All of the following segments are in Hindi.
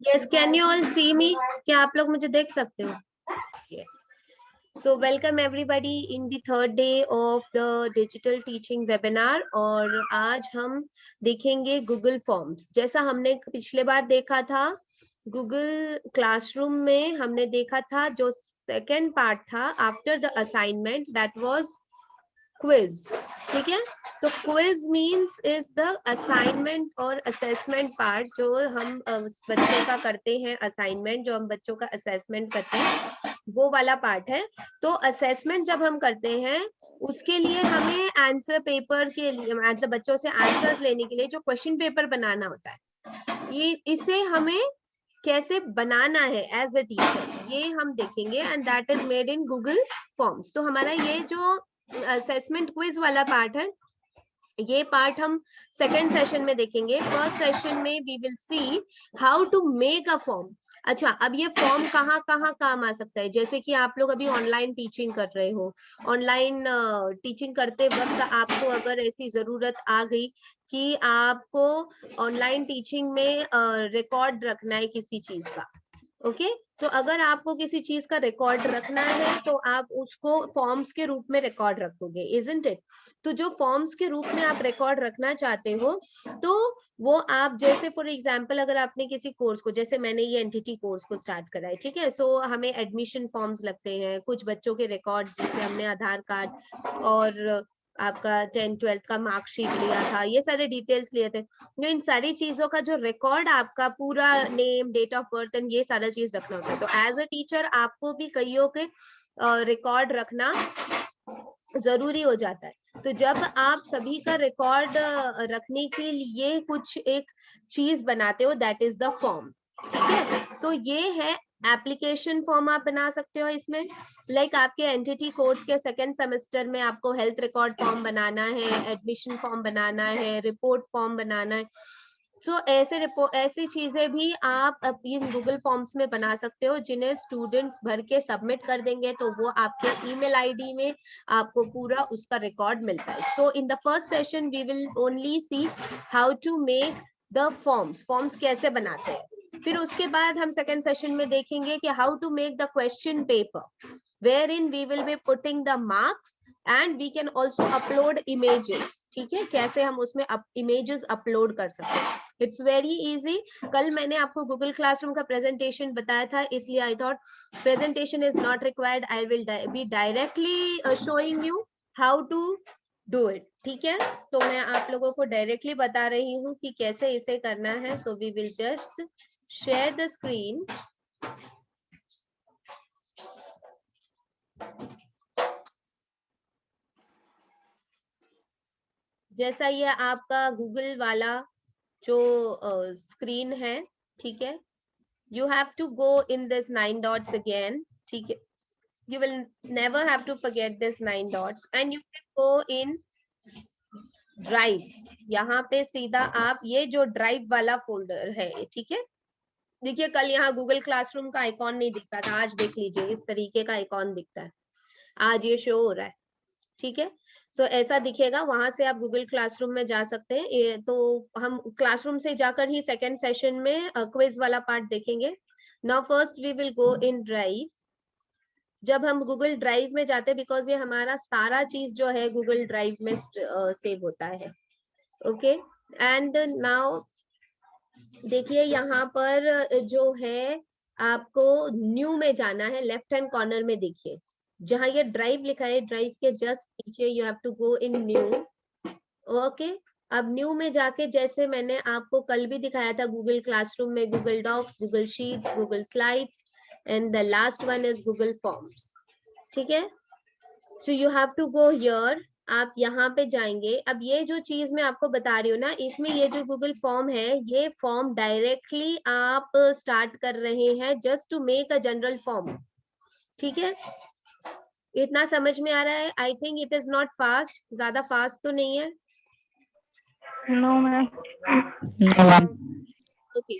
Yes, can you all see me? क्या आप लोग मुझे देख सकते हो? Yes. So welcome everybody in the third day of the digital teaching webinar और आज हम देखेंगे Google Forms। जैसा हमने पिछले बार देखा था Google Classroom में हमने देखा था जो सेकेंड पार्ट था after the assignment that was quiz. ठीक है, तो quiz means is the assignment और असेसमेंट पार्ट जो हम बच्चों का करते हैं, असाइनमेंट जो हम बच्चों का असेसमेंट करते हैं वो वाला पार्ट है। तो असेसमेंट जब हम करते हैं उसके लिए हमें आंसर पेपर के लिए मतलब बच्चों से आंसर्स लेने के लिए जो क्वेश्चन पेपर बनाना होता है, ये इसे हमें कैसे बनाना है एज अ टीचर ये हम देखेंगे and that is made in Google forms. तो हमारा ये जो असेसमेंट क्विज वाला पार्ट है ये पार्ट हम सेकेंड सेशन में देखेंगे। फर्स्ट सेशन में we will see how to make a form. अच्छा, अब ये फॉर्म कहाँ कहाँ काम आ सकता है, जैसे कि आप लोग अभी ऑनलाइन टीचिंग कर रहे हो, ऑनलाइन टीचिंग करते वक्त आपको अगर ऐसी जरूरत आ गई कि आपको ऑनलाइन टीचिंग में रिकॉर्ड रखना है किसी चीज का, ओके तो अगर आपको किसी चीज का रिकॉर्ड रखना है तो आप उसको फॉर्म्स के रूप में रिकॉर्ड रखोगे, इजंट इट। तो जो फॉर्म्स के रूप में आप रिकॉर्ड रखना चाहते हो तो वो आप जैसे फॉर एग्जांपल अगर आपने किसी कोर्स को, जैसे मैंने ये एनटीटी कोर्स को स्टार्ट करा है, ठीक है, सो हमें एडमिशन फॉर्म्स लगते हैं, कुछ बच्चों के रिकॉर्ड्स जैसे हमने आधार कार्ड और आपका 10th-12th का मार्कशीट लिया था, ये सारे डिटेल्स लिए थे। तो इन सारी चीजों का जो रिकॉर्ड आपका पूरा name, date of birth and ये सारा चीज रखना होता है। तो एज अ टीचर आपको भी कईयों के रिकॉर्ड रखना जरूरी हो जाता है। तो जब आप सभी का रिकॉर्ड रखने के लिए कुछ एक चीज बनाते हो दैट इज द फॉर्म, ठीक है। सो ये है एप्लीकेशन फॉर्म आप बना सकते हो इसमें, लाइक आपके एनटीटी कोर्स के सेकेंड सेमेस्टर में आपको हेल्थ रिकॉर्ड फॉर्म बनाना है, एडमिशन फॉर्म बनाना है, रिपोर्ट फॉर्म बनाना है। सो ऐसी चीजें भी आप अपनी गूगल फॉर्म्स में बना सकते हो जिन्हें स्टूडेंट्स भर के सबमिट कर देंगे तो वो आपके ईमेल आईडी में आपको पूरा उसका रिकॉर्ड मिलता है। So in the first session we will only see how to make the forms कैसे बनाते हैं। फिर उसके बाद हम सेकेंड सेशन में देखेंगे कि how to make the question paper wherein we will be putting the marks and we can also upload images, ठीक है, कैसे हम उसमें images upload कर सकते हैं। It's very easy. कल मैंने आपको गूगल क्लासरूम का प्रेजेंटेशन बताया था, इसलिए I thought presentation is not required, I will be directly showing you how to do it, ठीक है। तो मैं आप लोगों को डायरेक्टली बता रही हूँ कि कैसे इसे करना है। So we will just share the screen. जैसा ये आपका गूगल वाला जो स्क्रीन है, ठीक है, you have to go in this 9 dots again, ठीक है, you will never have to forget this 9 dots and you can go in drives. यहाँ पे सीधा आप ये जो ड्राइव वाला फोल्डर है, ठीक है, देखिए कल यहाँ गूगल क्लासरूम का आइकॉन नहीं दिखता था, आज देख लीजिए इस तरीके का आइकॉन दिखता है, आज ये शो हो रहा है, ठीक है। सो ऐसा दिखेगा, वहां से आप गूगल क्लासरूम में जा सकते हैं। ये तो हम क्लासरूम से जाकर ही सेकेंड सेशन में क्विज वाला पार्ट देखेंगे। Now first we will go in drive. जब हम गूगल ड्राइव में जाते हैं, बिकॉज ये हमारा सारा चीज जो है गूगल ड्राइव में सेव होता है, ओके। एंड नाउ देखिए यहाँ पर जो है आपको न्यू में जाना है, लेफ्ट हैंड कॉर्नर में देखिए जहां ये ड्राइव लिखा है, ड्राइव के जस्ट नीचे you have to go in new, okay. अब न्यू में जाके जैसे मैंने आपको कल भी दिखाया था गूगल क्लासरूम में, Google docs, Google sheets, Google slides and the last one is Google forms, ठीक है। So you have to go here, आप यहाँ पे जाएंगे। अब ये जो चीज मैं आपको बता रही हूँ ना, इसमें ये जो गूगल फॉर्म है, ये फॉर्म डायरेक्टली आप स्टार्ट कर रहे हैं just to make a general form, ठीक है। इतना समझ में आ रहा है? I think it is not fast, ज्यादा फास्ट तो नहीं है। No ma'am. ओके,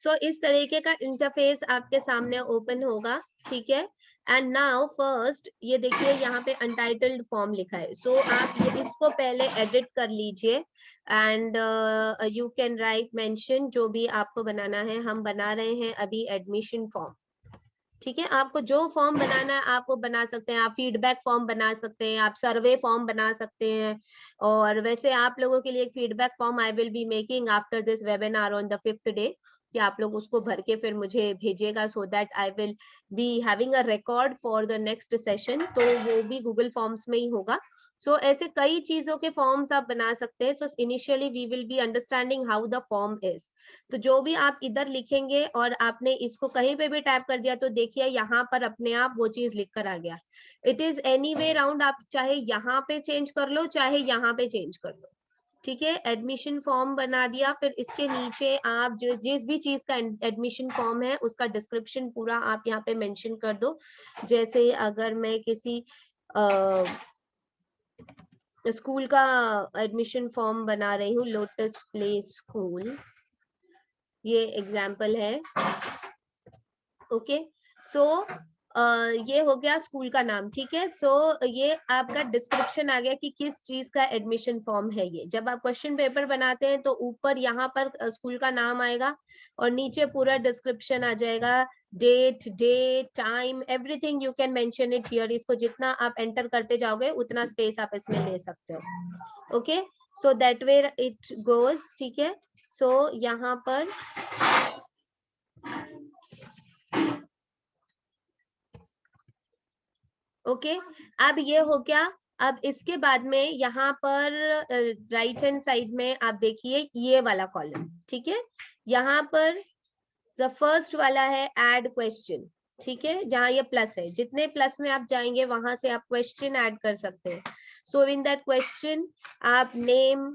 सो इस तरीके का इंटरफेस आपके सामने ओपन होगा, ठीक है। एंड नाउ फर्स्ट ये देखिए यहाँ पे अनटाइटल्ड फॉर्म लिखा है, सो आप ये इसको पहले एडिट कर लीजिए and you can write mention जो भी आपको बनाना है। हम बना रहे हैं अभी एडमिशन फॉर्म, ठीक है। आपको जो फॉर्म बनाना है आप वो बना सकते हैं, आप फीडबैक फॉर्म बना सकते हैं, आप सर्वे फॉर्म बना सकते हैं। और वैसे आप लोगों के लिए एक feedback form I will be making after this webinar on the 5th day, कि आप लोग उसको भर के फिर मुझे भेजिएगा, so that I will be having a record for the next session. तो वो भी गूगल फॉर्म्स में ही होगा। सो ऐसे कई चीजों के फॉर्म्स आप बना सकते हैं। So initially we will be understanding how the form is. तो जो भी आप इधर लिखेंगे और आपने इसको कहीं पे भी टाइप कर दिया तो देखिए यहाँ पर अपने आप वो चीज लिख कर आ गया। It is any way round, आप चाहे यहाँ पे चेंज कर लो चाहे यहाँ पे चेंज कर लो, ठीक है। एडमिशन फॉर्म बना दिया, फिर इसके नीचे आप जो जिस भी चीज का एडमिशन फॉर्म है उसका डिस्क्रिप्शन पूरा आप यहाँ पे मेंशन कर दो। जैसे अगर मैं किसी स्कूल का एडमिशन फॉर्म बना रही हूँ, लोटस प्ले स्कूल, ये एग्जाम्पल है। ओके, सो ये हो गया स्कूल का नाम, ठीक है। सो ये आपका डिस्क्रिप्शन आ गया कि किस चीज का एडमिशन फॉर्म है ये। जब आप क्वेश्चन पेपर बनाते हैं तो ऊपर यहाँ पर स्कूल का नाम आएगा और नीचे पूरा डिस्क्रिप्शन आ जाएगा, date, day, time, everything you can mention it here. इसको जितना आप एंटर करते जाओगे उतना स्पेस आप इसमें ले सकते हो। Okay, so that way it goes, ठीक है। सो यहाँ पर ओके, अब ये हो गया। अब इसके बाद में यहाँ पर राइट हैंड साइड में आप देखिए ये वाला कॉलम, ठीक है। यहाँ पर द फर्स्ट वाला है ऐड क्वेश्चन, ठीक है। जहाँ ये प्लस है, जितने प्लस में आप जाएंगे वहां से आप क्वेश्चन ऐड कर सकते हैं। सो इन दैट क्वेश्चन आप name,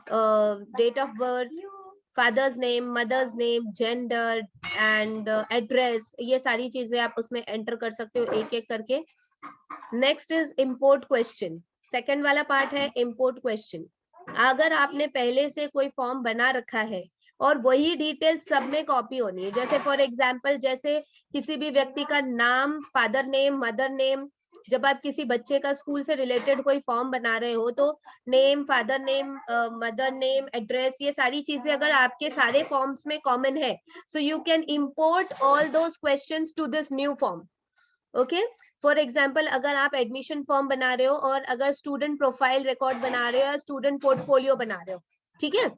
date of birth, father's name, mother's name, gender and address, ये सारी चीजें आप उसमें एंटर कर सकते हो एक एक करके। Next is import question, second वाला पार्ट है इम्पोर्ट क्वेश्चन। अगर आपने पहले से कोई फॉर्म बना रखा है और वही डिटेल्स सब में कॉपी होनी है, जैसे फॉर एग्जांपल जैसे किसी भी व्यक्ति का नाम, फादर नेम, मदर नेम, जब आप किसी बच्चे का स्कूल से रिलेटेड कोई फॉर्म बना रहे हो तो name, father name, mother name, address, ये सारी चीजें अगर आपके सारे फॉर्म्स में कॉमन है, so you can import all those questions to this new form. Okay, for example अगर आप एडमिशन फॉर्म बना रहे हो और अगर स्टूडेंट प्रोफाइल रिकॉर्ड बना रहे हो या स्टूडेंट पोर्टफोलियो बना रहे हो, ठीक है।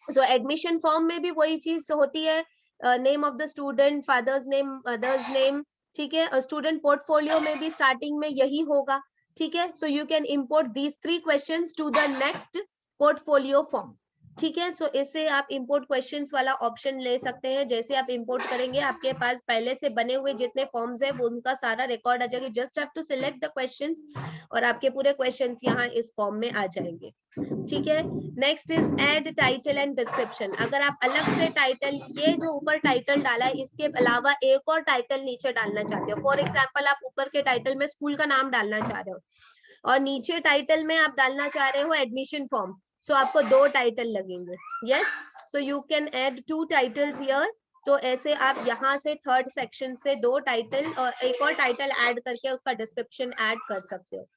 सो एडमिशन फॉर्म में भी वही चीज होती है, name of the student, father's name, mother's name, ठीक है। स्टूडेंट पोर्टफोलियो में भी स्टार्टिंग में यही होगा, ठीक है। So you can import these 3 questions to the next portfolio form, ठीक है। सो इससे आप इंपोर्ट क्वेश्चंस वाला ऑप्शन ले सकते हैं। जैसे आप इंपोर्ट करेंगे आपके पास पहले से बने हुए जितने फॉर्म्स है वो उनका सारा रिकॉर्ड आ जाएगा। Just have to select the questions और आपके पूरे क्वेश्चंस यहाँ इस फॉर्म में आ जाएंगे, ठीक है। Next is add title and description. अगर आप अलग से टाइटल, ये जो ऊपर टाइटल डाला है इसके अलावा एक और टाइटल नीचे डालना चाहते हो, फॉर एग्जाम्पल आप ऊपर के टाइटल में स्कूल का नाम डालना चाह रहे हो और नीचे टाइटल में आप डालना चाह रहे हो एडमिशन फॉर्म, सो आपको 2 टाइटल लगेंगे। Yes, so you can add 2 titles here. तो ऐसे आप यहाँ से थर्ड सेक्शन से 2 टाइटल और एक और टाइटल ऐड करके उसका डिस्क्रिप्शन ऐड कर सकते हो।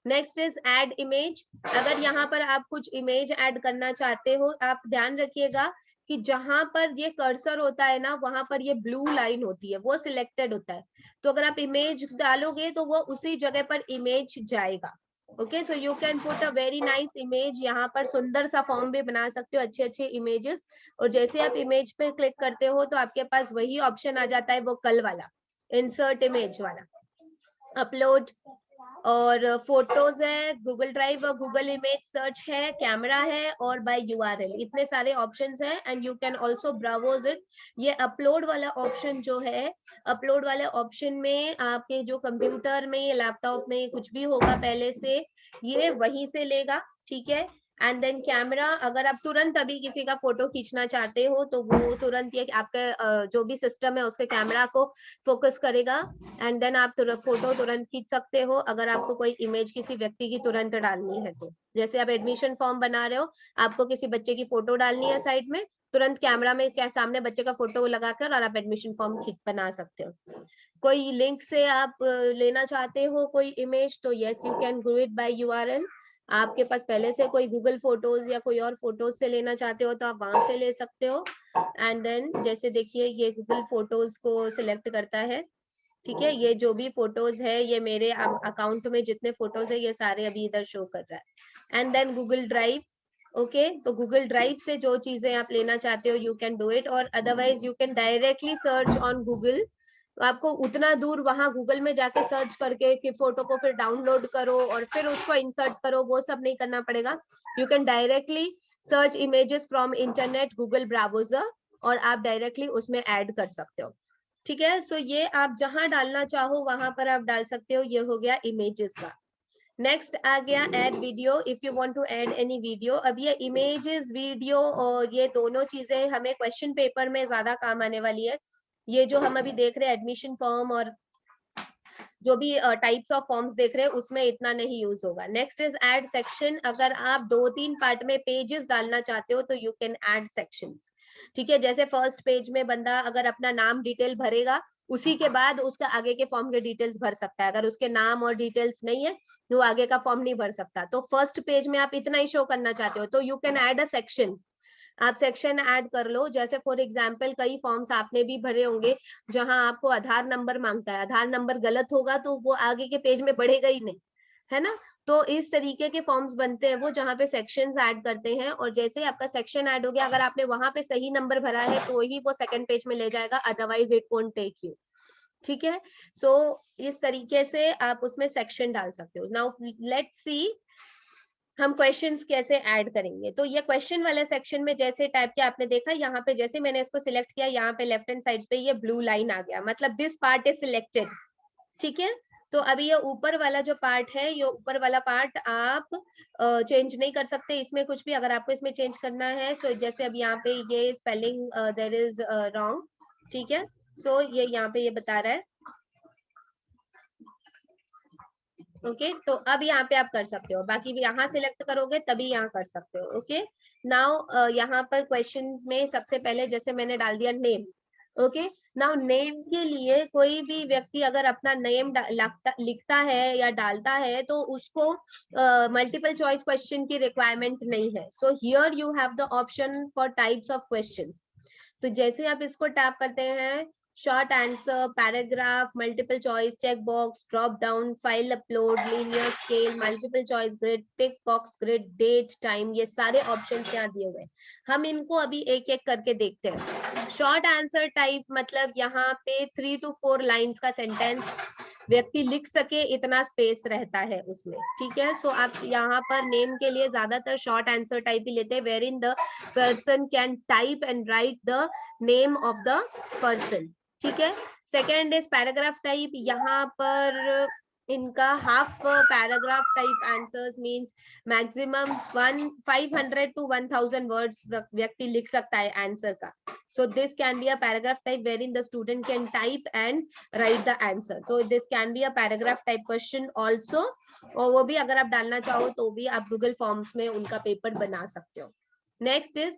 Next is add image. अगर यहाँ पर आप कुछ इमेज ऐड करना चाहते हो, आप ध्यान रखिएगा कि जहां पर ये कर्सर होता है ना वहां पर ये ब्लू लाइन होती है, वो सिलेक्टेड होता है। तो अगर आप इमेज डालोगे तो वो उसी जगह पर इमेज जाएगा। Okay, so you can put a very nice image. यहाँ पर सुंदर सा फॉर्म भी बना सकते हो, अच्छे अच्छे इमेजेस। और जैसे आप इमेज पे क्लिक करते हो तो आपके पास वही ऑप्शन आ जाता है, वो कल वाला इंसर्ट इमेज वाला, अपलोड और फोटोज है, गूगल ड्राइव और गूगल इमेज सर्च है, कैमरा है और बाय यूआरएल, इतने सारे ऑप्शंस हैं। And you can also browse it. ये अपलोड वाला ऑप्शन जो है, अपलोड वाले ऑप्शन में आपके जो कंप्यूटर में, लैपटॉप में कुछ भी होगा पहले से, ये वहीं से लेगा, ठीक है। एंड देन कैमरा, अगर आप तुरंत अभी किसी का फोटो खींचना चाहते हो तो वो तुरंत ये आपके जो भी सिस्टम है उसके कैमरा को फोकस करेगा एंड देन आप फोटो तुरंत खींच सकते हो। अगर आपको कोई इमेज किसी व्यक्ति की तुरंत डालनी है तो, जैसे आप एडमिशन फॉर्म बना रहे हो, आपको किसी बच्चे की फोटो डालनी है साइड में, तुरंत कैमरा में क्या सामने बच्चे का फोटो लगाकर और आप एडमिशन फॉर्म बना सकते हो। कोई लिंक से आप लेना चाहते हो कोई इमेज, तो yes you can do it by URL. आपके पास पहले से कोई गूगल फोटोज या कोई और फोटोज से लेना चाहते हो तो आप वहां से ले सकते हो। एंड देन जैसे देखिए ये गूगल फोटोज को सिलेक्ट करता है, ठीक है। ये जो भी फोटोज है ये मेरे अकाउंट में जितने फोटोज है ये सारे अभी इधर शो कर रहा है। And then Google drive, okay. तो गूगल ड्राइव से जो चीजें आप लेना चाहते हो यू कैन डू इट, और otherwise you can directly search on Google. तो आपको उतना दूर वहां गूगल में जाके सर्च करके कि फोटो को फिर डाउनलोड करो और फिर उसको इंसर्ट करो, वो सब नहीं करना पड़ेगा। You can directly search images from internet Google browser और आप डायरेक्टली उसमें ऐड कर सकते हो, ठीक है। सो ये आप जहां डालना चाहो वहां पर आप डाल सकते हो। ये हो गया इमेजेस का। नेक्स्ट आ गया add video. If you want to add any video, अब ये इमेजेस वीडियो और ये दोनों चीजें हमें क्वेश्चन पेपर में ज्यादा काम आने वाली है। ये जो हम अभी देख रहे हैं एडमिशन फॉर्म और जो भी टाइप्स ऑफ फॉर्म्स देख रहे हैं उसमें इतना नहीं यूज होगा। Next is add section. अगर आप 2-3 पार्ट में पेजेस डालना चाहते हो तो यू कैन ऐड सेक्शंस, ठीक है। जैसे फर्स्ट पेज में बंदा अगर अपना नाम डिटेल भरेगा, उसी के बाद उसका आगे के फॉर्म के डिटेल्स भर सकता है। अगर उसके नाम और डिटेल्स नहीं है तो आगे का फॉर्म नहीं भर सकता। तो फर्स्ट पेज में आप इतना ही शो करना चाहते हो तो you can add a section. आप सेक्शन ऐड कर लो। जैसे फॉर एग्जांपल कई फॉर्म्स आपने भी भरे होंगे जहां आपको आधार नंबर मांगता है, आधार नंबर गलत होगा तो वो आगे के पेज में बढ़ेगा ही नहीं, है ना। तो इस तरीके के फॉर्म्स बनते हैं वो जहाँ पे सेक्शंस ऐड करते हैं, और जैसे आपका सेक्शन ऐड हो गया अगर आपने वहां पे सही नंबर भरा है तो ही वो सेकंड पेज में ले जाएगा, otherwise it won't take you, ठीक है। सो इस तरीके से आप उसमें सेक्शन डाल सकते हो। नाउ लेट्स सी हम क्वेश्चंस कैसे ऐड करेंगे। तो ये क्वेश्चन वाले सेक्शन में जैसे टाइप के आपने देखा यहाँ पे, जैसे मैंने इसको सिलेक्ट किया यहाँ पे लेफ्ट हैंड साइड पे ये ब्लू लाइन आ गया, मतलब दिस पार्ट इज सिलेक्टेड, ठीक है। तो अभी ये ऊपर वाला जो पार्ट है, ये ऊपर वाला पार्ट आप चेंज नहीं कर सकते इसमें कुछ भी। अगर आपको इसमें चेंज करना है सो जैसे अब यहाँ पे ये स्पेलिंग देयर इज रॉन्ग, ठीक है। सो ये यहाँ पे ये बता रहा है, ओके। तो अब यहाँ पे आप कर सकते हो, बाकी भी यहाँ सिलेक्ट करोगे तभी यहाँ कर सकते हो, ओके। नाउ यहाँ पर क्वेश्चन में सबसे पहले जैसे मैंने डाल दिया नेम, ओके। नाउ नेम के लिए कोई भी व्यक्ति अगर अपना नेम लिखता है या डालता है तो उसको मल्टीपल चॉइस क्वेश्चन की रिक्वायरमेंट नहीं है। So here you have the option for types of questions. तो जैसे आप इसको टैप करते हैं, short answer, paragraph, multiple choice, check box, drop down, file upload, linear scale, multiple choice grid, tick box grid, date, time, ये सारे ऑप्शन यहाँ दिए हुए हैं। हम इनको अभी एक एक करके देखते हैं। शॉर्ट आंसर टाइप मतलब यहाँ पे 3 to 4 लाइन्स का सेंटेंस व्यक्ति लिख सके इतना स्पेस रहता है उसमें, ठीक है। सो आप यहाँ पर नेम के लिए ज्यादातर शॉर्ट आंसर टाइप ही लेते हैं, wherein the person can type and write the name of the person, ठीक है। Second is paragraph type. यहाँ पर इनका half paragraph type answers means maximum 500 to 1000 words व्यक्ति लिख सकता है आंसर का। So this can be a paragraph type wherein the student can type and write the answer. So this can be a paragraph type question also. और वो भी अगर आप डालना चाहो तो भी आप गूगल फॉर्म्स में उनका पेपर बना सकते हो। Next is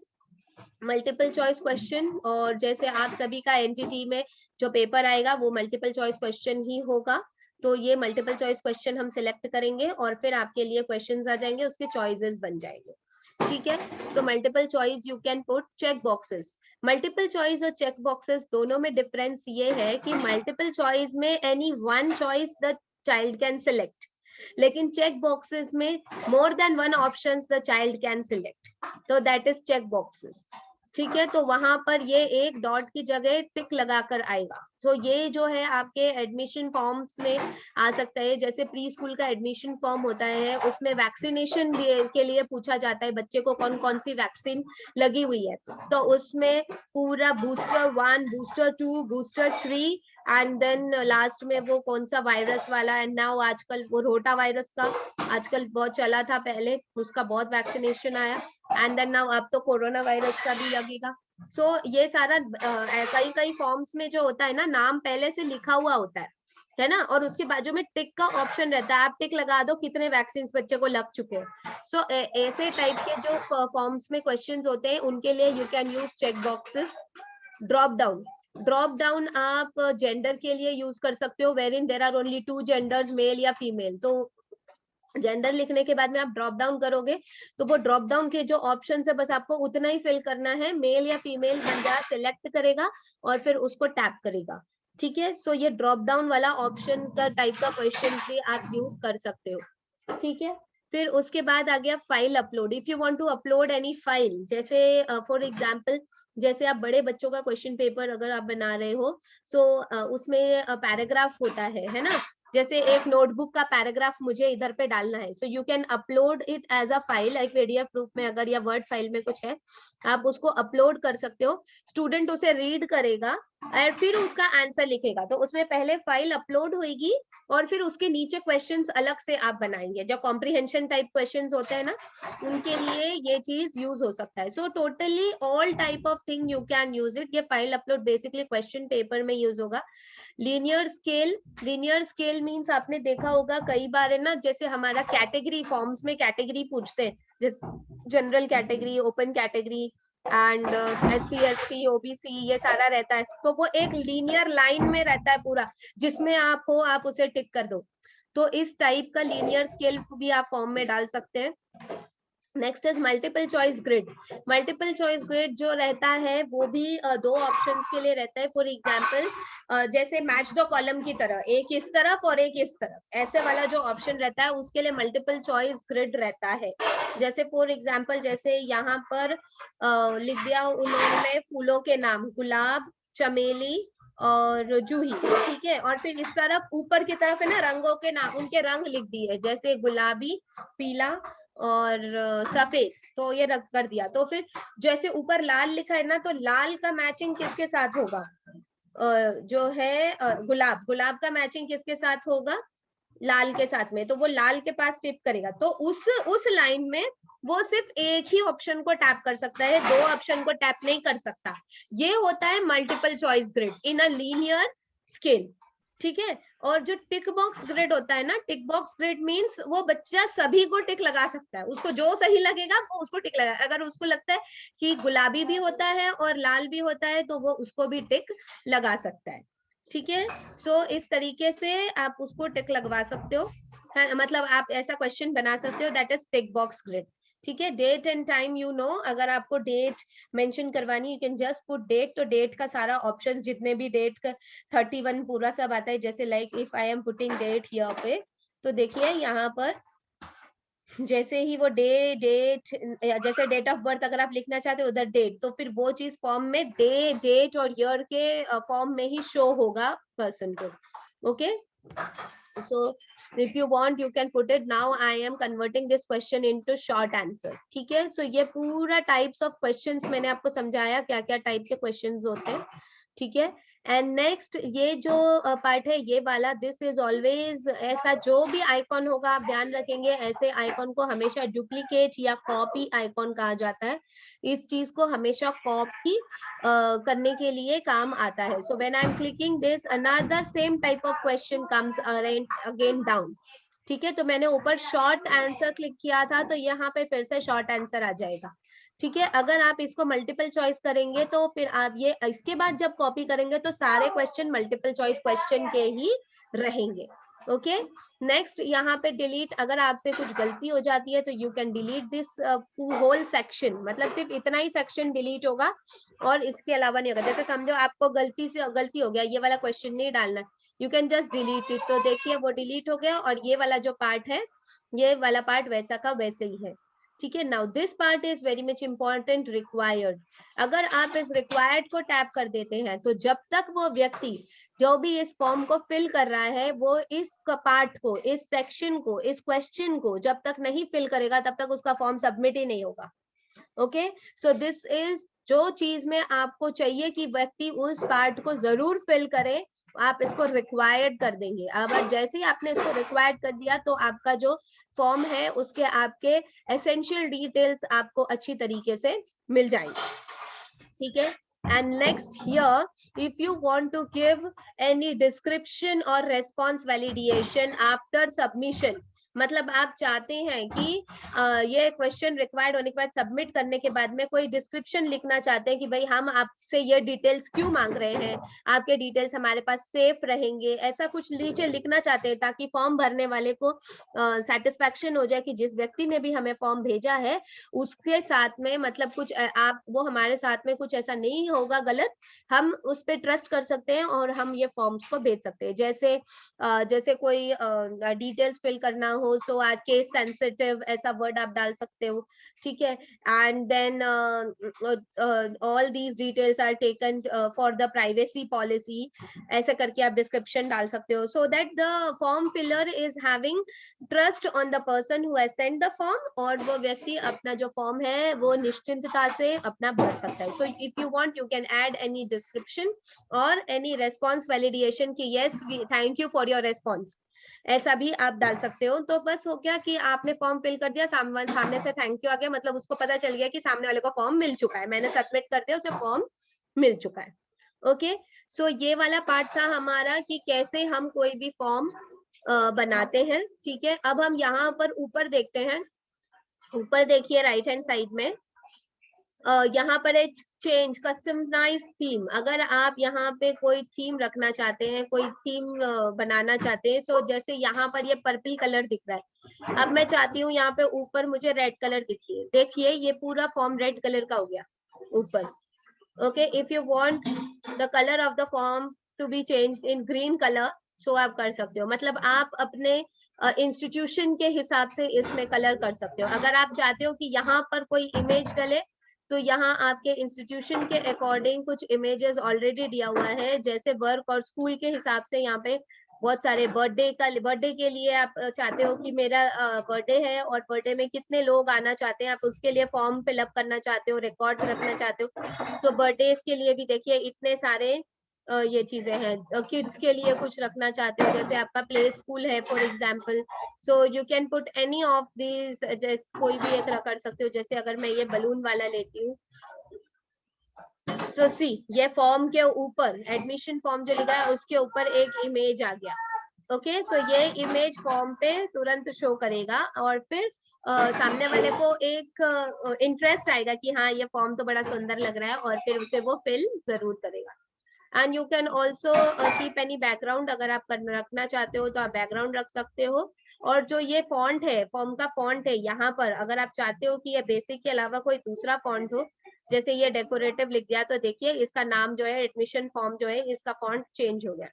multiple choice question, और जैसे आप सभी का एनटीटी में जो पेपर आएगा वो मल्टीपल चॉइस क्वेश्चन ही होगा। तो ये मल्टीपल चॉइस क्वेश्चन हम सिलेक्ट करेंगे और फिर आपके लिए क्वेश्चंस आ जाएंगे, उसके चॉइसेस बन जाएंगे, ठीक है। तो multiple choice you can put check boxes. Multiple choice और चेक बॉक्सेस दोनों में डिफरेंस ये है कि मल्टीपल चॉइस में any one choice the child can select, लेकिन चेक बॉक्सेस में more than one options the child can select, तो दैट इज चेक बॉक्सेस, ठीक है। तो वहां पर ये एक डॉट की जगह टिक लगाकर आएगा। तो ये जो है आपके एडमिशन फॉर्म्स में आ सकता है। जैसे प्री स्कूल का एडमिशन फॉर्म होता है उसमें वैक्सीनेशन के लिए पूछा जाता है बच्चे को कौन कौन सी वैक्सीन लगी हुई है, तो उसमें पूरा booster 1, booster 2, booster 3 and then last में वो कौन सा वायरस वाला, एंड नाउ आजकल वो रोटा वायरस का आजकल बहुत चला था, पहले उसका बहुत वैक्सीनेशन आया, एंड देन नाउ अब तो कोरोना वायरस का भी लगेगा। सो ये सारा कई कई फॉर्म्स में जो होता है ना, नाम पहले से लिखा हुआ होता है ना, और उसके बाजू में टिक का ऑप्शन रहता है, आप टिक लगा दो कितने वैक्सीन बच्चे को लग चुके हैं। सो ऐसे टाइप के जो फॉर्म्स में क्वेश्चंस होते हैं उनके लिए you can use check boxes. Drop down, drop down आप जेंडर के लिए यूज कर सकते हो, wherein there are only 2 genders, male या फीमेल। तो जेंडर लिखने के बाद में आप ड्रॉप डाउन करोगे तो वो ड्रॉप डाउन के जो ऑप्शन है बस आपको उतना ही फिल करना है, मेल या फीमेल बंदा सिलेक्ट करेगा और फिर उसको टैप करेगा। ठीक है, सो ये ड्रॉप डाउन वाला ऑप्शन का टाइप का क्वेश्चन भी आप यूज कर सकते हो। ठीक है, फिर उसके बाद आ गया file upload. If you want to upload any file, जैसे फॉर एग्जांपल जैसे आप बड़े बच्चों का क्वेश्चन पेपर अगर आप बना रहे हो, सो उसमें पैराग्राफ होता है ना, जैसे एक नोटबुक का पैराग्राफ मुझे इधर पे डालना है, so you can upload it as a file, एक पीडीएफ रूप में अगर या वर्ड फाइल में कुछ है, आप उसको अपलोड कर सकते हो। स्टूडेंट उसे रीड करेगा और फिर उसका आंसर लिखेगा। तो उसमें पहले फाइल अपलोड होगी और फिर उसके नीचे क्वेश्चंस अलग से आप बनाएंगे, जो कॉम्प्रिहेंशन टाइप क्वेश्चंस होते हैं ना, उनके लिए ये चीज यूज हो सकता है। So totally all type of thing you can use it. ये file upload basically question paper में यूज होगा। लीनियर स्केल मींस आपने देखा होगा कई बार है ना, जैसे हमारा कैटेगरी फॉर्म्स में कैटेगरी पूछते हैं, जैसे general category, open category and SC ST OBC ये सारा रहता है। तो वो एक लीनियर लाइन में रहता है पूरा, जिसमें आप हो आप उसे टिक कर दो। तो इस टाइप का लीनियर स्केल भी आप फॉर्म में डाल सकते हैं। Next is multiple choice grid. Multiple choice grid जो रहता है वो भी दो ऑप्शंस के लिए रहता है। फॉर एग्जांपल जैसे मैच द कॉलम की तरह, एक इस तरफ और एक इस तरफ, ऐसे वाला जो ऑप्शन रहता है उसके लिए मल्टीपल चॉइस ग्रिड रहता है। जैसे फॉर एग्जांपल जैसे यहाँ पर लिख दिया उन्होंने फूलों के नाम, गुलाब, चमेली और जूही। ठीक है, और फिर इस तरफ ऊपर की तरफ है ना रंगों के नाम, उनके रंग लिख दिए, जैसे गुलाबी, पीला और सफेद, तो ये रख कर दिया। तो फिर जैसे ऊपर लाल लिखा है ना, तो लाल का मैचिंग किसके साथ होगा, जो है गुलाब का मैचिंग किसके साथ होगा, लाल के साथ में, तो वो लाल के पास टिप करेगा। तो उस लाइन में वो सिर्फ एक ही ऑप्शन को टैप कर सकता है, दो ऑप्शन को टैप नहीं कर सकता। ये होता है multiple choice grid in a linear scale. ठीक है, और जो टिक बॉक्स ग्रिड होता है ना, टिक बॉक्स ग्रिड मींस वो बच्चा सभी को टिक लगा सकता है, उसको जो सही लगेगा वो उसको टिक लगा। अगर उसको लगता है कि गुलाबी भी होता है और लाल भी होता है तो वो उसको भी टिक लगा सकता है। ठीक है, सो इस तरीके से आप उसको टिक लगवा सकते हो, मतलब आप ऐसा क्वेश्चन बना सकते हो, that is tick box grid. ठीक है, date and time you know, अगर आपको डेट मेंशन करवानी, you can just put date. तो डेट का सारा ऑप्शन जितने भी डेट का 31 पूरा सब आता है, जैसे like if I am putting date here पे, तो देखिए यहाँ पर जैसे ही वो डेट, जैसे डेट ऑफ बर्थ अगर आप लिखना चाहते हो उधर डेट, तो फिर वो चीज फॉर्म में डेट और ईयर के फॉर्म में ही शो होगा पर्सन को। Okay, so if you want you can put it. Now I am converting this question into short answer. ठीक है, so ये पूरा types of questions मैंने आपको समझाया क्या क्या टाइप के questions होते हैं। ठीक है, एंड नेक्स्ट ये जो पार्ट है ये वाला, दिस इज ऑलवेज, ऐसा जो भी आइकॉन होगा आप ध्यान रखेंगे, ऐसे आइकॉन को हमेशा डुप्लीकेट या कॉपी आइकॉन कहा जाता है। इस चीज को हमेशा कॉपी करने के लिए काम आता है। So when I am clicking this, another same type of question comes again down. ठीक है, तो मैंने ऊपर शॉर्ट आंसर क्लिक किया था, तो यहाँ पे फिर से शॉर्ट आंसर आ जाएगा। ठीक है, अगर आप इसको मल्टीपल चॉइस करेंगे तो फिर आप ये इसके बाद जब कॉपी करेंगे तो सारे क्वेश्चन मल्टीपल चॉइस क्वेश्चन के ही रहेंगे। ओके, नेक्स्ट यहाँ पे डिलीट, अगर आपसे कुछ गलती हो जाती है तो you can delete this whole section, मतलब सिर्फ इतना ही सेक्शन डिलीट होगा और इसके अलावा नहीं होगा। जैसे समझो आपको गलती हो गया, ये वाला क्वेश्चन नहीं डालना, you can just delete it. तो देखिए वो डिलीट हो गया और ये वाला जो पार्ट है, ये वाला पार्ट वैसा का वैसे ही है। ठीक है, now this part is very much important, required. अगर आप इस रिक्वायर्ड को टैप कर देते हैं तो जब तक वो व्यक्ति जो भी इस फॉर्म को फिल कर रहा है, वो इस पार्ट को, इस सेक्शन को, इस क्वेश्चन को जब तक नहीं फिल करेगा तब तक उसका फॉर्म सबमिट ही नहीं होगा। ओके, सो दिस इज जो चीज में आपको चाहिए कि व्यक्ति उस पार्ट को जरूर फिल करे, आप इसको रिक्वायर्ड कर देंगे। अब जैसे ही आपने इसको रिक्वायर्ड कर दिया तो आपका जो फॉर्म है उसके आपके एसेंशियल डिटेल्स आपको अच्छी तरीके से मिल जाएंगे। ठीक है, and next here, if you want to give any description or response validation after submission, मतलब आप चाहते हैं कि ये क्वेश्चन रिक्वायर्ड होने के बाद सबमिट करने के बाद में कोई डिस्क्रिप्शन लिखना चाहते हैं कि भाई हम आपसे ये डिटेल्स क्यों मांग रहे हैं, आपके डिटेल्स हमारे पास सेफ रहेंगे, ऐसा कुछ नीचे लिखना चाहते हैं ताकि फॉर्म भरने वाले को सेटिस्फेक्शन हो जाए कि जिस व्यक्ति ने भी हमें फॉर्म भेजा है उसके साथ में मतलब कुछ आप वो हमारे साथ में कुछ ऐसा नहीं होगा गलत, हम उस पर ट्रस्ट कर सकते हैं और हम ये फॉर्म्स को भेज सकते हैं। जैसे कोई डिटेल्स फिल करना हो, सो आज केस सेंसिटिव ऐसा वर्ड आप डाल सकते हो, ठीक है। And then all these details are taken for the privacy policy, ऐसे करके आप डिस्क्रिप्शन डाल सकते हो, so that the form filler is having trust on the person who has sent the form, और वो व्यक्ति अपना जो फॉर्म है वो निश्चिंतता से अपना भर सकता है। So if you want you can add any description और एनी रेस्पॉन्स वैलिडेशन की yes thank you for your response, ऐसा भी आप डाल सकते हो। तो बस हो गया कि आपने फॉर्म फिल कर दिया, सामने से थैंक यू आ गया, मतलब उसको पता चल गया कि सामने वाले को फॉर्म मिल चुका है, मैंने सबमिट कर दिया, उसे फॉर्म मिल चुका है। ओके, सो ये वाला पार्ट था हमारा कि कैसे हम कोई भी फॉर्म बनाते हैं, ठीक है। अब हम यहाँ पर ऊपर देखते हैं, ऊपर देखिए राइट हैंड साइड में यहाँ पर एक चेंज कस्टमाइज थीम, अगर आप यहाँ पे कोई थीम रखना चाहते हैं, कोई थीम बनाना चाहते हैं, सो जैसे यहाँ पर ये पर्पल कलर दिख रहा है, अब मैं चाहती हूँ यहाँ पे ऊपर मुझे रेड कलर दिखिए, देखिए ये पूरा फॉर्म रेड कलर का हो गया ऊपर। Okay, if you want the colour of the form to be changed in green colour, so आप कर सकते हो, मतलब आप अपने इंस्टीट्यूशन के हिसाब से इसमें कलर कर सकते हो। अगर आप चाहते हो कि यहाँ पर कोई इमेज डले, तो यहाँ आपके इंस्टीट्यूशन के अकॉर्डिंग कुछ इमेजेस ऑलरेडी दिया हुआ है, जैसे वर्क और स्कूल के हिसाब से यहाँ पे बहुत सारे बर्थडे के लिए आप चाहते हो कि मेरा बर्थडे है और बर्थडे में कितने लोग आना चाहते हैं, आप उसके लिए फॉर्म फिलअप करना चाहते हो, रिकॉर्ड्स रखना चाहते हो। सो बर्थडे के लिए भी देखिए इतने सारे ये चीजें हैं। किड्स के लिए कुछ रखना चाहते हो, जैसे आपका प्ले स्कूल है for example, so you can put any of this, जैसे कोई भी एक कर सकते हो। जैसे अगर मैं ये बलून वाला लेती हूँ, सो सी ये फॉर्म के ऊपर एडमिशन फॉर्म जो लिखा है उसके ऊपर एक इमेज आ गया। ओके, सो ये इमेज फॉर्म पे तुरंत शो करेगा और फिर सामने वाले को एक इंटरेस्ट आएगा कि हाँ ये फॉर्म तो बड़ा सुंदर लग रहा है, और फिर उसे वो फिल जरूर करेगा। And you can also keep any background, अगर आप रखना चाहते हो तो आप बैकग्राउंड रख सकते हो। और जो ये फॉन्ट है, फॉर्म का फॉन्ट है, यहाँ पर अगर आप चाहते हो कि ये बेसिक के अलावा कोई दूसरा फॉन्ट हो, जैसे ये डेकोरेटिव लिख दिया, तो देखिए इसका नाम जो है एडमिशन फॉर्म जो है इसका फॉन्ट चेंज हो गया।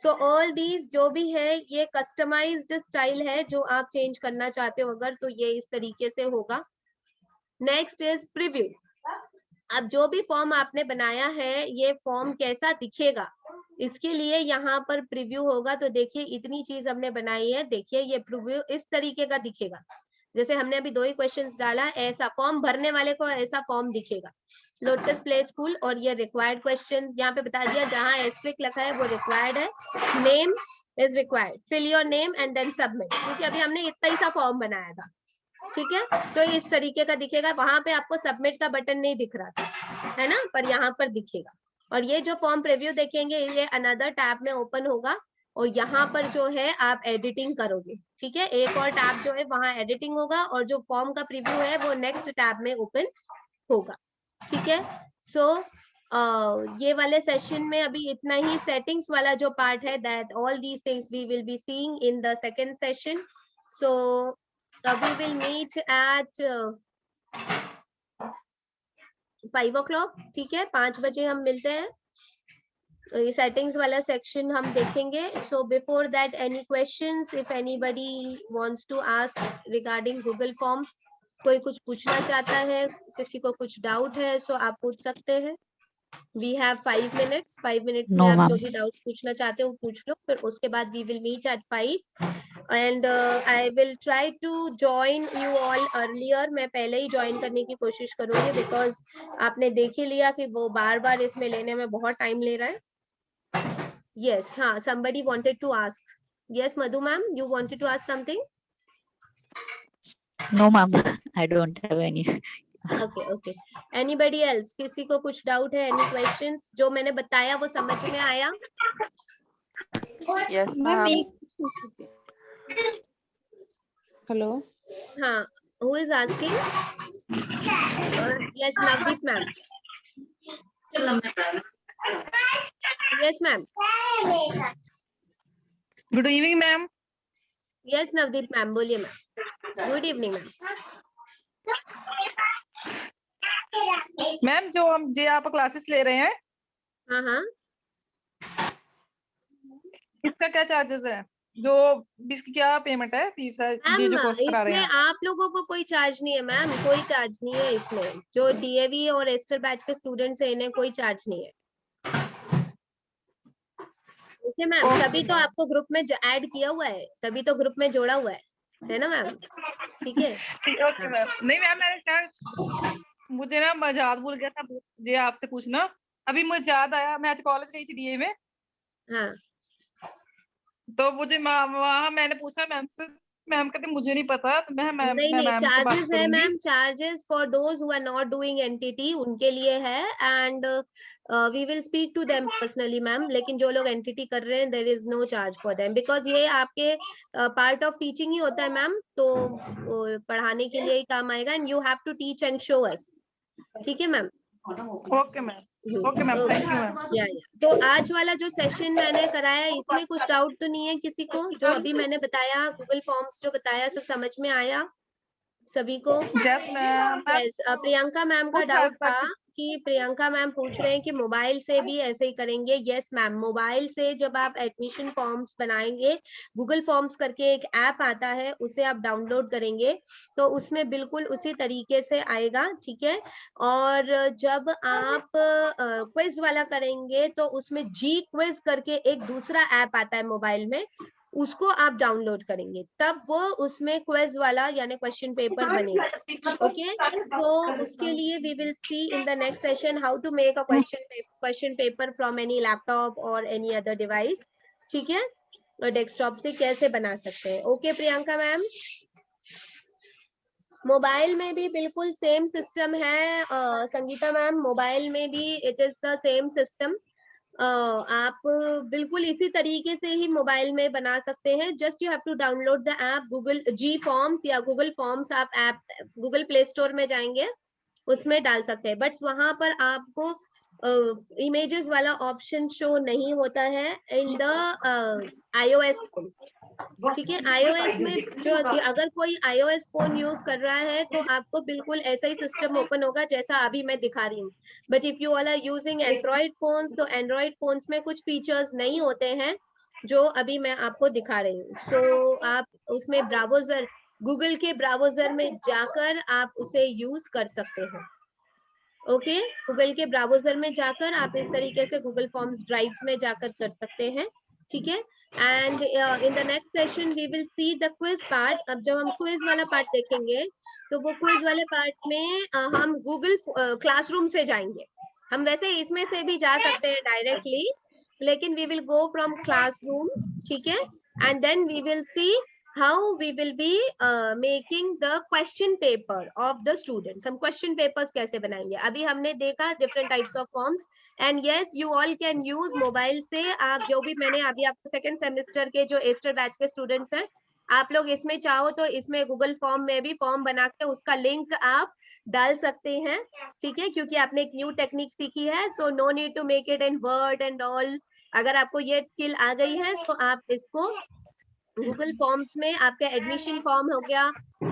सो ऑल दीज जो भी है ये कस्टमाइज्ड स्टाइल है, जो आप चेंज करना चाहते हो अगर, तो ये इस तरीके से होगा। Next is preview. अब जो भी फॉर्म आपने बनाया है ये फॉर्म कैसा दिखेगा, इसके लिए यहाँ पर प्रीव्यू होगा। तो देखिए इतनी चीज हमने बनाई है, देखिए ये प्रीव्यू इस तरीके का दिखेगा, जैसे हमने अभी 2 ही क्वेश्चंस डाला, ऐसा फॉर्म भरने वाले को ऐसा फॉर्म दिखेगा, लोटस प्ले स्कूल। और ये रिक्वायर्ड क्वेश्चन यहाँ पे बता दिया, जहाँ एस्ट्रिक लिखा है वो रिक्वायर्ड है, name is required, fill your name and then submit, क्योंकि अभी हमने इतना ही सा फॉर्म बनाया था, ठीक है। तो इस तरीके का दिखेगा, वहां पे आपको सबमिट का बटन नहीं दिख रहा था, है ना, पर यहाँ पर दिखेगा। और ये जो फॉर्म प्रीव्यू देखेंगे ये अनदर टैब में ओपन होगा, और यहाँ पर जो है आप एडिटिंग करोगे, ठीक है। एक और टैब जो है वहां एडिटिंग होगा, और जो फॉर्म का प्रीव्यू है वो नेक्स्ट टैब में ओपन होगा, ठीक है। सो ये वाले सेशन में अभी इतना ही, सेटिंग्स वाला जो पार्ट है that all these things we will be seeing in the second session. So we will meet at 5 o'clock, ठीक है, 5 बजे हम मिलते हैं, ये सेटिंग्स वाला सेक्शन हम देखेंगे। So before that any questions, if anybody wants to ask regarding Google form, कोई कुछ पूछना चाहता है, किसी को कुछ डाउट है, सो आप पूछ सकते हैं। We have 5 minutes. 5 minutes में No, आप ma'am. जो भी डाउट्स पूछना चाहते हो पूछ लो, फिर उसके बाद we will meet at 5 and I will try to join you all earlier. मैं पहले ही ज्वाइन करने की कोशिश करूंगी, बिकॉज आपने देख ही लिया कि वो बार बार इसमें लेने में बहुत टाइम ले रहा है। Yes, हाँ, somebody wanted to ask. Yes, Madhu ma'am, you wanted to ask something? No, ma'am. I don't have any. Okay, okay. Anybody else? किसी को कुछ डाउट है? Any questions? जो मैंने बताया वो समझ में आया? Yes, ma'am. हेलो। हाँ, who is asking? Yes, Navdeep ma'am. Yes ma'am. Good evening ma'am. Yes Navdeep ma'am, बोलिए ma'am. Good evening ma'am. Ma'am जो हम जे आप क्लासेस ले रहे हैं हाँ हाँ. इसका क्या चार्जेस है, जो इसकी क्या पेमेंट है, फीस है, ये जो मैम कोर्स करा रहे इसमें हैं? आप लोगों को कोई चार्ज नहीं है मैम, कोई चार्ज नहीं है इसमें. जो डीएवी और एस्टर बैच के स्टूडेंट्स हैं इन्हें कोई चार्ज नहीं है. ओके मैम, तभी तो आपको ग्रुप में ऐड किया हुआ है, तभी तो ग्रुप में जोड़ा हुआ है ना मैम? ठीक है. Okay ma'am. नहीं मैम, मैंने क्या, मुझे ना मजाक भूल गया था ये आपसे पूछना। अभी मुझे याद आया, मैं आज कॉलेज गई थी डीए में, हाँ. तो मुझे वहाँ मैंने पूछा मैम से, मैम कहते मुझे नहीं पता, तो मैं नहीं नहीं, मैम से बात चार्जेस है करूंगी। Ma'am. Charges for those who are not doing NTT उनके लिए है. And we will speak to them personally ma'am. लेकिन जो लोग एनटीटी कर रहे हैं there is no charge for them, because ये आपके पार्ट ऑफ टीचिंग ही होता है मैम. तो पढ़ाने के लिए ही काम आएगा. And you have to teach and show us. ठीक है ma'am. Okay ma'am. Okay ma'am, thank you ma'am. या तो आज वाला जो सेशन मैंने कराया इसमें कुछ डाउट तो नहीं है किसी को? जो अभी मैंने बताया गूगल फॉर्म्स जो बताया सब समझ में आया सभी को? Yes ma'am. Yes. Priyanka ma'am का कुछ डाउट हद था तक। कि प्रियंका मैम पूछ रहे हैं कि मोबाइल से भी ऐसे ही करेंगे. यस मैम, मोबाइल से जब आप एडमिशन फॉर्म्स बनाएंगे, गूगल फॉर्म्स करके एक ऐप आता है, उसे आप डाउनलोड करेंगे तो उसमें बिल्कुल उसी तरीके से आएगा. ठीक है. और जब आप क्विज वाला करेंगे तो उसमें जी क्विज करके एक दूसरा ऐप आता है मोबाइल में, उसको आप डाउनलोड करेंगे तब वो उसमें क्विज वाला यानी क्वेश्चन पेपर बनेगा. ओके. तो उसके लिए we will see in the next session how to make a question paper from any laptop or any other device. ठीक है. और डेस्कटॉप से कैसे बना सकते हैं. Okay Priyanka ma'am. मोबाइल में भी बिल्कुल सेम सिस्टम है. संगीता मैम, मोबाइल में भी it is the same system. आप बिल्कुल इसी तरीके से ही मोबाइल में बना सकते हैं. Just you have to download the app Google जी फॉर्म्स या गूगल फॉर्म्स. आप ऐप गूगल प्ले स्टोर में जाएंगे, उसमें डाल सकते हैं. बट वहां पर आपको इमेजेस वाला ऑप्शन शो नहीं होता है इन द iOS फोन. ठीक है. iOS में जो अगर कोई iOS फोन यूज कर रहा है तो आपको बिल्कुल ऐसा ही सिस्टम ओपन होगा जैसा अभी मैं दिखा रही हूँ. But if you all are using Android phones तो एंड्रॉइड फोन्स में कुछ फीचर्स नहीं होते हैं जो अभी मैं आपको दिखा रही हूँ. सो आप उसमें ब्राउजर, गूगल के ब्राउजर में जाकर आप उसे यूज कर सकते हैं. ओके. गूगल के ब्राउजर में जाकर आप इस तरीके से गूगल फॉर्म्स ड्राइव्स में जाकर कर सकते हैं. ठीक है. And in the next session we will see the quiz part. अब जब हम क्विज वाला पार्ट देखेंगे तो वो क्विज वाले पार्ट में हम गूगल क्लासरूम से जाएंगे. हम वैसे इसमें से भी जा सकते हैं डायरेक्टली, लेकिन we will go from classroom. ठीक है. And then we will see how we will be making the question paper of the students. हम question papers कैसे बनाएंगे. अभी हमने देखा different types of forms and yes you all can use mobile से. आप जो भी मैंने अभी आपको सेकेंड सेमेस्टर के जो एस्टर बैच के स्टूडेंट्स हैं, आप लोग इसमें चाहो तो इसमें गूगल फॉर्म में भी फॉर्म बना के उसका लिंक आप डाल सकते हैं. ठीक है. क्योंकि आपने एक न्यू टेक्निक सीखी है, so no need to make it in word and all. अगर आपको ये स्किल आ गई है तो आप इसको गूगल फॉर्म्स में, आपका एडमिशन फॉर्म हो गया,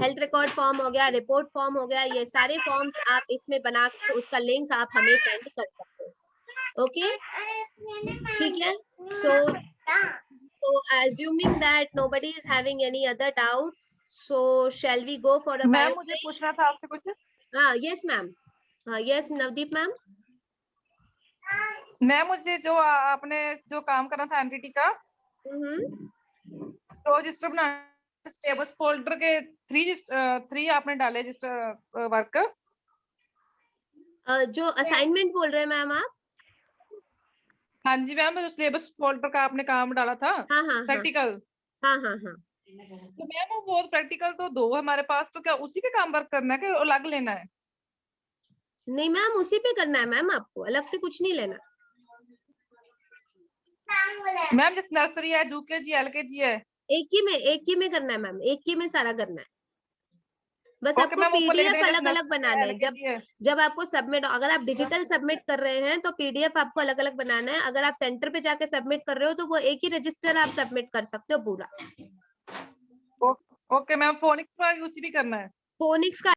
हेल्थ रिकॉर्ड फॉर्म हो गया, रिपोर्ट फॉर्म हो गया, ये सारे फॉर्म्स आप इसमें बना के उसका लिंक आप हमें सेंड कर सकते हो. ओके. ठीक है. so assuming that nobody is having any other doubts, so shall we go for a ma'am bio मुझे break? पूछना था आपसे कुछ। हाँ yes मैम. हाँ yes नवदीप मैम. मैम मुझे जो आपने जो काम करना था एनटीटी का, तो रजिस्टर बना, सिलेबस फोल्डर के थ्री आपने डाले रजिस्टर वर्क। जो असाइनमेंट बोल रहे हैं मैम आप? हाँ जी मैम, जो सिलेबस फोल्डर का आपने काम डाला था, हाँ हाँ प्रैक्टिकल। हाँ हाँ हाँ. तो मैम वो प्रैक्टिकल तो दो हमारे पास, तो क्या उसी पे काम वर्क करना है कि अलग लेना है? नहीं मैम, उसी पे करना है मैम, आपको अलग से कुछ नहीं लेना. मैम जैसे नर्सरी है, यूकेजी, एलकेजी है, एक ही में करना है मैम, एक ही में सारा करना है। बस ओके आपको मैम, ऊपर लिख पीडीएफ देंगे अलग अलग बनाना है। जब आपको सबमिट, अगर आप डिजिटल सबमिट कर रहे हैं तो पीडीएफ आपको अलग अलग बनाना है। अगर आप सेंटर पे जाके सबमिट कर रहे हो तो वो एक ही रजिस्टर आप सबमिट कर सकते हो पूरा। ओके मैम, फोनिक्स का यूज भी करना है? फोनिक्स का